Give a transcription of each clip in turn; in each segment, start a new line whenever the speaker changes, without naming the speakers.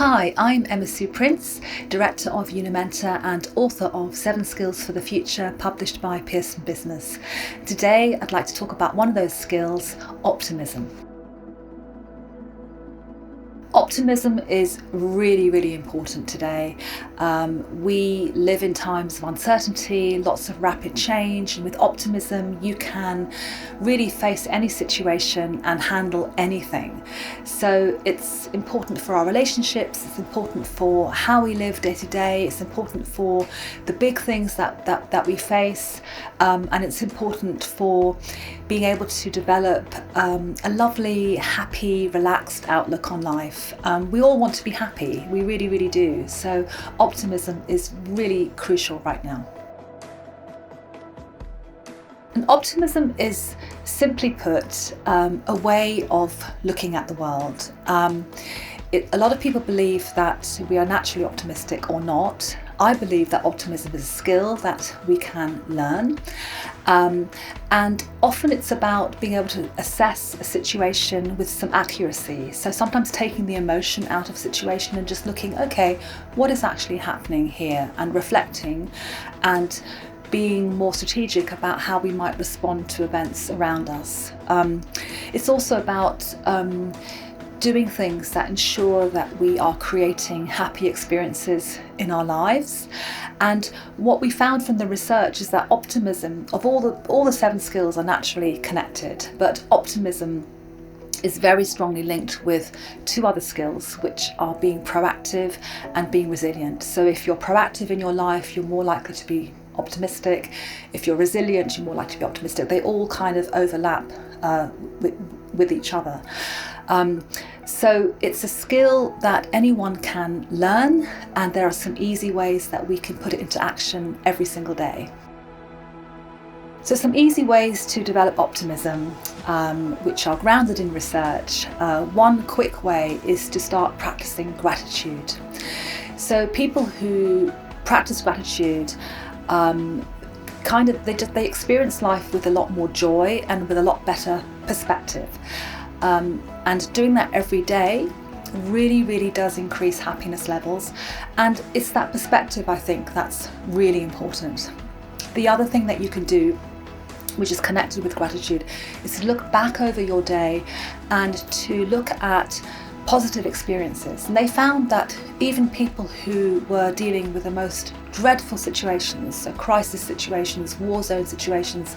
Hi, I'm Emma Sue Prince, Director of Unimenta and author of 7 Skills for the Future, published by Pearson Business. Today, I'd like to talk about one of those skills, optimism. Optimism is really important today. We live in times of uncertainty, lots of rapid change, and with optimism you can really face any situation and handle anything. So it's important for our relationships, it's important for how we live day to day, it's important for the big things that we face, and it's important for being able to develop a lovely, happy, relaxed outlook on life. We all want to be happy, we really do. So optimism is really crucial right now. And optimism is, simply put, a way of looking at the world. A lot of people believe that we are naturally optimistic or not. I believe that optimism is a skill that we can learn, and often it's about being able to assess a situation with some accuracy. So sometimes taking the emotion out of a situation and just looking, okay, what is actually happening here, and reflecting and being more strategic about how we might respond to events around us. It's also about doing things that ensure that we are creating happy experiences in our lives. And what we found from the research is that optimism, of all the 7 skills are naturally connected, but optimism is very strongly linked with 2 other skills, which are being proactive and being resilient. So if you're proactive in your life, you're more likely to be optimistic. If you're resilient, you're more likely to be optimistic. They all kind of overlap with each other. So it's a skill that anyone can learn, and there are some easy ways that we can put it into action every single day. So some easy ways to develop optimism, which are grounded in research. One quick way is to start practicing gratitude. So people who practice gratitude they experience life with a lot more joy and with a lot better perspective. And doing that every day really does increase happiness levels, and it's that perspective, I think, that's really important. The other thing that you can do, which is connected with gratitude, is to look back over your day and to look at positive experiences. And they found that even people who were dealing with the most dreadful situations, so crisis situations, war zone situations,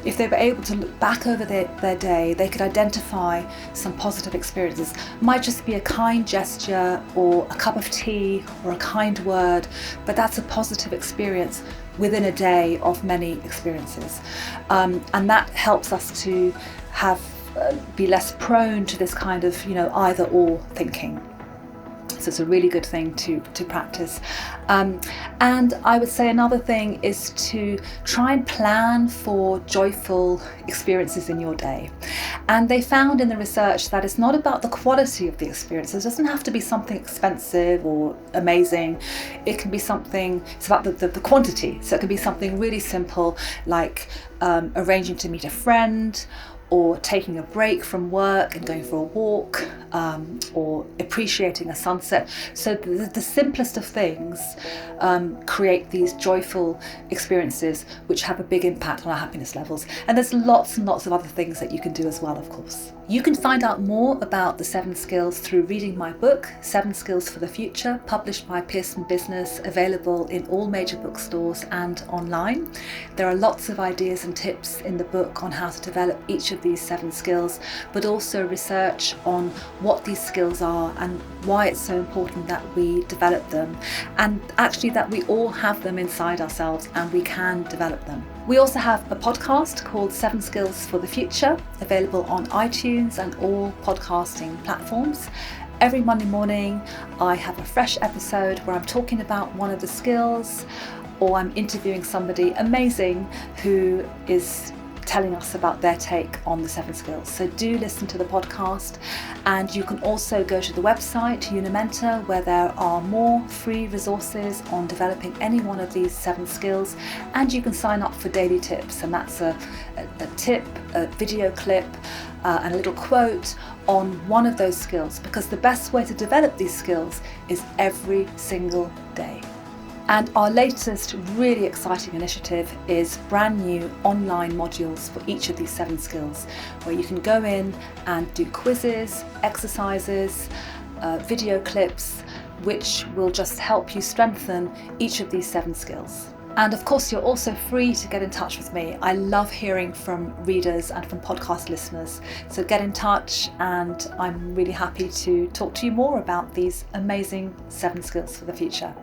if they were able to look back over their day, they could identify some positive experiences. It might just be a kind gesture or a cup of tea or a kind word, but that's a positive experience within a day of many experiences. And that helps us to be less prone to this kind of, either or thinking. So it's a really good thing to practice. And I would say another thing is to try and plan for joyful experiences in your day. And they found in the research that it's not about the quality of the experiences. It doesn't have to be something expensive or amazing. It can be it's about the quantity. So it can be something really simple, like arranging to meet a friend, or taking a break from work and going for a walk, or appreciating a sunset. So the simplest of things create these joyful experiences which have a big impact on our happiness levels. And there's lots and lots of other things that you can do as well, of course. You can find out more about the 7 skills through reading my book, 7 Skills for the Future, published by Pearson Business, available in all major bookstores and online. There are lots of ideas and tips in the book on how to develop each of these 7 skills, but also research on what these skills are and why it's so important that we develop them, and actually that we all have them inside ourselves and we can develop them. We also have a podcast called 7 Skills for the Future, available on iTunes and all podcasting platforms. Every Monday morning I have a fresh episode where I'm talking about one of the skills, or I'm interviewing somebody amazing who is telling us about their take on the 7 skills. So do listen to the podcast, and you can also go to the website Unimenta, where there are more free resources on developing any one of these 7 skills, and you can sign up for daily tips, and that's a tip, a video clip, and a little quote on one of those skills, because the best way to develop these skills is every single day. And our latest really exciting initiative is brand new online modules for each of these 7 skills, where you can go in and do quizzes, exercises, video clips, which will just help you strengthen each of these 7 skills. And of course, you're also free to get in touch with me. I love hearing from readers and from podcast listeners. So get in touch, and I'm really happy to talk to you more about these amazing 7 skills for the future.